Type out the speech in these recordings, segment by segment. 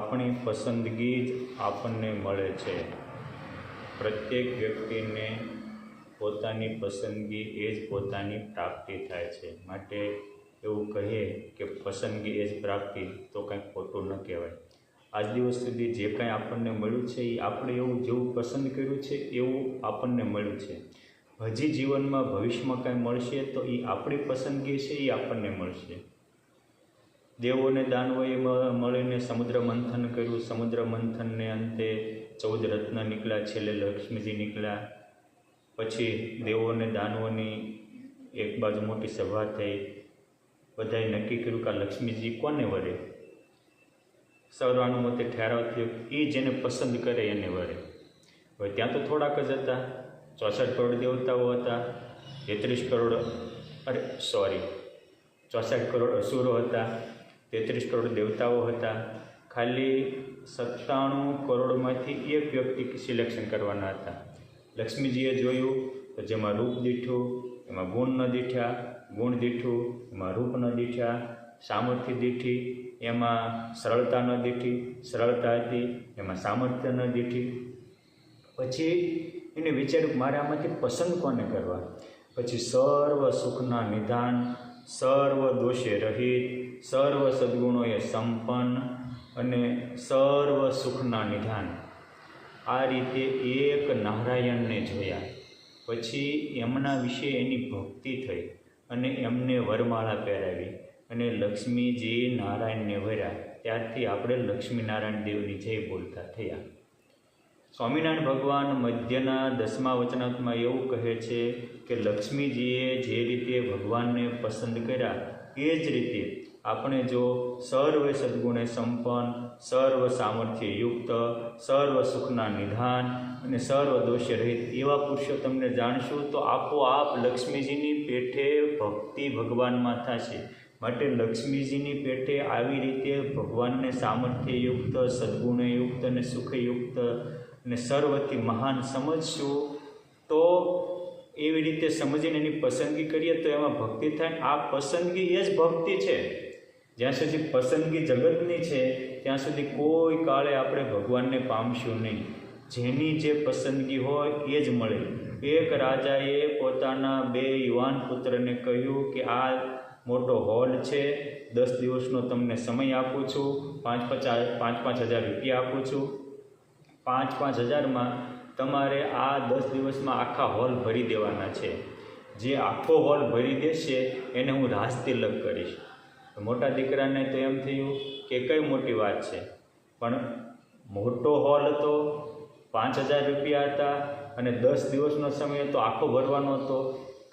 આપણી પસંદગી જ આપણને મળે છે। પ્રત્યેક વ્યક્તિને પોતાની પસંદગી એ જ પોતાની પ્રાપ્તિ થાય છે। માટે એવું કહીએ કે પસંદગી એ જ પ્રાપ્તિ તો કંઈ ખોટું ન કહેવાય। આજ દિવસ સુધી જે કાંઈ આપણને મળ્યું છે એ આપણે એવું જેવું પસંદ કર્યું છે એવું આપણને મળ્યું છે। હજી જીવનમાં ભવિષ્યમાં કાંઈ મળશે તો એ આપણી પસંદગી છે એ આપણને મળશે। દેવોને દાનવોએ મળીને સમુદ્ર મંથન કર્યું। સમુદ્ર મંથનને અંતે 14 રત્ન નીકળ્યા, છેલ્લે લક્ષ્મીજી નીકળ્યા। પછી દેવોને દાનવોની એક બાજુ મોટી સભા થઈ। બધાએ નક્કી કર્યું કે લક્ષ્મીજી કોને વરે। સર્વાનુમતે ઠરાવ થયો એ જેને પસંદ કરે એને વરે। હવે ત્યાં તો થોડાક જ હતા, 64 કરોડ દેવતાઓ હતા, 64 કરોડ અસુરો હતા, 33 કરોડ દેવતાઓ હતા। ખાલી 97 કરોડમાંથી એક વ્યક્તિ સિલેક્શન કરવાના હતા। લક્ષ્મીજીએ જોયું તો જેમાં રૂપ દીઠું એમાં ગુણ ન દીઠ્યા, ગુણ દીઠું એમાં રૂપ ન દીઠ્યા, સામર્થ્ય દીઠી એમાં સરળતા ન દીઠી, સરળતા હતી એમાં સામર્થ્ય ન દીઠી। પછી એને વિચાર્યું મારે આમાંથી પસંદ કોને કરવા। પછી સર્વ સુખના નિધાન, સર્વ દોષે રહિત, સર્વ સદ્ગુણોએ સંપન્ન અને સર્વ સુખના નિધાન, આ રીતે એક નારાયણને જોયા। પછી એમના વિશે એની ભક્તિ થઈ અને એમને વરમાળા પહેરાવી અને લક્ષ્મીજી નારાયણને વર્યા। ત્યારથી આપણે લક્ષ્મીનારાયણ દેવની જય બોલતા થયા। સ્વામિનારાયણ ભગવાન મધ્યના 10મા વચનામૃતમાં એવું કહે છે કે લક્ષ્મીજીએ જે રીતે ભગવાનને પસંદ કર્યા એ જ રીતે આપણે જો સર્વ સદ્ગુણે સંપન્ન, સર્વ સામર્થ્ય યુક્ત, સર્વ સુખના નિધાન અને સર્વ દોષે રહિત એવા પુરુષોત્તમને જાણશું તો આપોઆપ લક્ષ્મીજીની પેઠે ભક્તિ ભગવાનમાં થશે। માટે લક્ષ્મીજીની પેઠે આવી રીતે ભગવાનને સામર્થ્યયુક્ત, સદ્ગુણયુક્ત અને સુખયુક્ત અને સર્વથી મહાન સમજશું તો એવી રીતે સમજીને એની પસંદગી કરીએ તો એમાં ભક્તિ થાય। આ પસંદગી એ જ ભક્તિ છે। જ્યાં સુધી પસંદગી જગતની છે ત્યાં સુધી કોઈ કાળે આપણે ભગવાનને પામશું નહીં। જેની જે પસંદગી હોય એ જ મળે। એક રાજાએ પોતાના 2 યુવાન પુત્રને કહ્યું કે આ મોટો હોલ છે, 10 દિવસનો તમને સમય આપું છું, 5,000 રૂપિયા આપું છું। 5,000માં તમારે આ 10 દિવસમાં આખા હોલ ભરી દેવાના છે। જે આખો હોલ ભરી દેશે એને હું રાજતિલક કરીશ। મોટા દીકરાને તો એમ થયું કે કઈ મોટી વાત છે, પણ મોટો હોલ હતો, 5,000 રૂપિયા હતા અને 10 દિવસનો સમય હતો, આખો ભરવાનો હતો,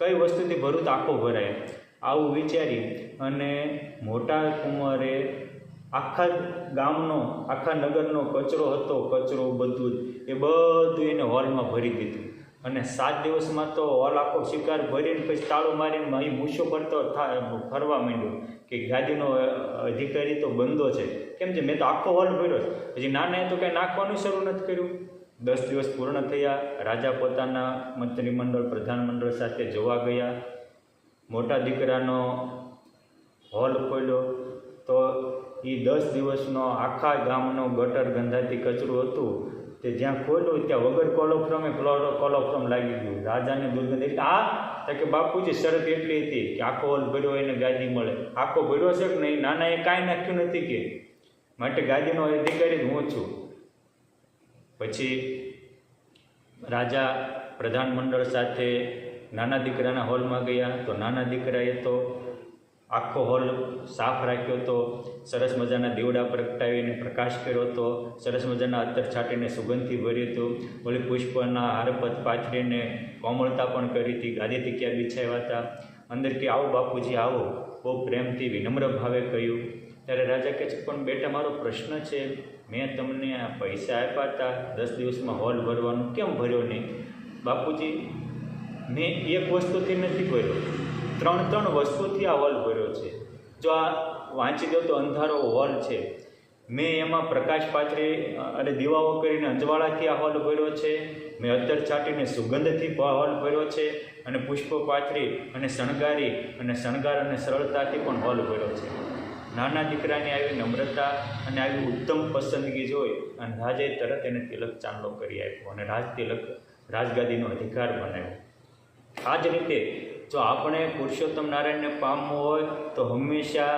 કઈ વસ્તુથી ભરું તો આખો ભરાય। આવું વિચારી અને મોટા કુંવરે આખા ગામનો, આખા નગરનો કચરો હતો, કચરો બધું એને હોલમાં ભરી દીધું અને 7 દિવસમાં તો હોલ આખો શિકાર ભરીને પછી તાળું મારીને અહીં મૂછો કરતો ફરવા માંડ્યો કે ગાદીનો અધિકારી તો બંધો છે, કેમ છે મેં તો આખો હોલ ભર્યો છે। પછી નાનાએ તો કંઈ નાખવાનું શરૂ નથી કર્યું। 10 દિવસ પૂર્ણ થયા, રાજા પોતાના મંત્રીમંડળ, પ્રધાનમંડળ સાથે જોવા ગયા। મોટા દીકરાનો હોલ ખોલ્યો તો એ 10 દિવસનો આખા ગામનો ગટર ગંધાતી કચરું હતું તે જ્યાં ખોલ્યું ત્યાં વગર કોલોફ્રોમ લાગી ગયું। રાજાને દુર્ગંધ એટલે કે બાપુજી શરત એટલી હતી કે આખો હોલ ભર્યો એને ગાદી મળે। આખો ભર્યો છે કે નહીં? નાનાએ કાંઈ નાખ્યું નથી કે માટે ગાદીનો અધિકારી હું છું। પછી રાજા પ્રધાનમંડળ સાથે નાના દીકરાના હોલમાં ગયા તો નાના દીકરાએ તો આખો હોલ સાફ રાખ્યો હતો, સરસ મજાના દીવડા પ્રગટાવીને પ્રકાશ કર્યો હતો, સરસ મજાના અત્તર છાંટીને સુગંધથી ભર્યું હતું, ઓલી પુષ્પના હારપત પાથરીને કોમળતા પણ કરી હતી, ગાદી ટીક્યા બિછાવ્યા હતા। અંદર કે આવો બાપુજી આવો, બહુ પ્રેમથી વિનમ્ર ભાવે કહ્યું। ત્યારે રાજા કહે છે પણ બેટા મારો પ્રશ્ન છે, મેં તમને આ પૈસા આપ્યા હતા 10 દિવસમાં હોલ ભરવાનું, કેમ ભર્યો નહીં? બાપુજી મેં એક વસ્તુથી નથી ભર્યો, 3 વસ્તુથી આ હોલ ભર્યો છે। જો આ વાંચી દો તો અંધારો હોલ છે, મેં એમાં પ્રકાશ પાથરી અને દીવાઓ કરીને અંજવાળાથી આ હોલ ભર્યો છે, મેં અત્તર છાંટીને સુગંધથી હોલ ભર્યો છે અને પુષ્પો પાથરી અને શણગારી અને શણગાર અને સરળતાથી પણ હોલ ભર્યો છે। નાના દીકરાની આવી નમ્રતા અને આવી ઉત્તમ પસંદગી જોઈ અને રાજાએ તરત એને તિલક ચાંદલો કરી આપ્યો અને રાજગાદીનો અધિકાર બનાવ્યો. આ જ રીતે જો આપણે પુરુષોત્તમ નારાયણને પામવું હોય તો હંમેશા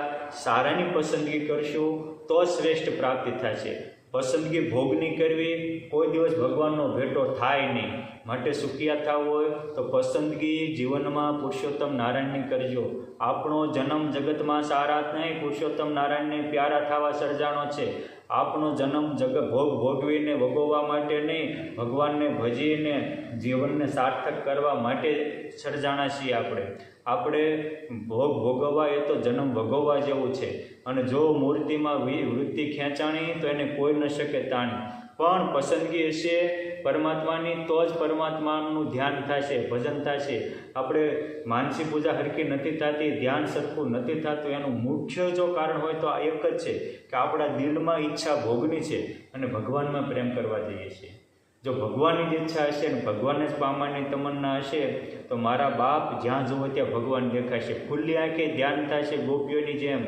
સારાની પસંદગી કરશું તો જ શ્રેષ્ઠ પ્રાપ્તિ થશે. પસંદગી ભોગની કરવી કોઈ દિવસ ભગવાનનો ભેટો થાય નહીં. માટે સુખિયા થવું હોય તો પસંદગી જીવનમાં પુરુષોત્તમ નારાયણની કરજો. આપણો જન્મ જગતમાં સારા નહીં, પુરુષોત્તમ નારાયણને પ્યારા થવા સર્જાણો છે. આપણો જન્મ ભોગ ભોગવીને ભોગવવા માટે નહીં, ભગવાનને ભજીને જીવનને સાર્થક કરવા માટે સર્જાણા છીએ. આપણે ભોગ ભોગવવા એ તો જન્મ ભોગવવા જેવું છે. અને જો મૂર્તિમાં વૃત્તિ ખેંચાણી તો એને કોઈ ન શકે તાણી. પણ પસંદગી હશે પરમાત્માની તો જ પરમાત્માનું ધ્યાન થશે, ભજન થશે. આપણે માનસી પૂજા હરખી નથી થતી, ધ્યાન સરખું નથી થતું, એનું મુખ્ય જો કારણ હોય તો આ એક જ છે કે આપણા દિલમાં ઈચ્છા ભોગની છે અને ભગવાનમાં પ્રેમ કરવા જઈએ છીએ. જો ભગવાનની જ ઈચ્છા હશે ને ભગવાનને જ પામવાની તમન્ના હશે તો મારા બાપ જ્યાં જુઓ ત્યાં ભગવાન દેખાશે. ખુલ્લી આંખે ધ્યાન થશે ગોપીઓની જેમ.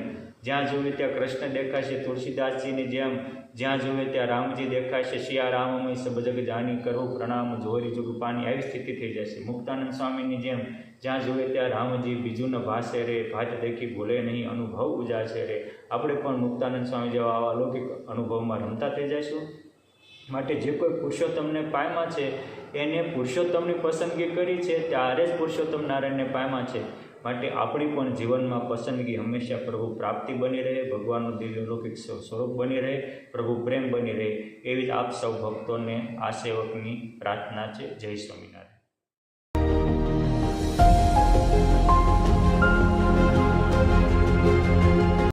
જ્યાં જોઈએ ત્યાં કૃષ્ણ દેખાશે, તુલસીદાસજીની જેમ. જ્યાં જોઈએ ત્યાં રામજી દેખાશે. શિયા રામમય સબ જગ જાની કરું પ્રણામ જોરી જુગ પાની. આવી સ્થિતિ થઈ જશે. મુક્તાનંદ સ્વામીની જેમ જ્યાં જોઈએ ત્યાં રામજી બીજું ન ભાષે રે, ભાત દેખી ભૂલે નહીં અનુભવ ઉજાશે રે. આપણે પણ મુક્તાનંદ સ્વામી જેવા આવા અલૌકિક અનુભવમાં રમતા થઈ જઈશું. માટે જે કોઈ પુરુષોત્તમને પામ્યા છે એને પુરુષોત્તમની પસંદગી કરી છે ત્યારે જ પુરુષોત્તમ નારાયણને પામ્યા છે. માટે આપણી પણ જીવનમાં પસંદગી હંમેશા પ્રભુ પ્રાપ્તિ બની રહે, ભગવાનનું દિવ્ય લૌકિક સ્વરૂપ બની રહે, પ્રભુ પ્રેમ બની રહે, એવી જ આપ સૌ ભક્તોને આ સેવકની પ્રાર્થના છે. જય સ્વામી.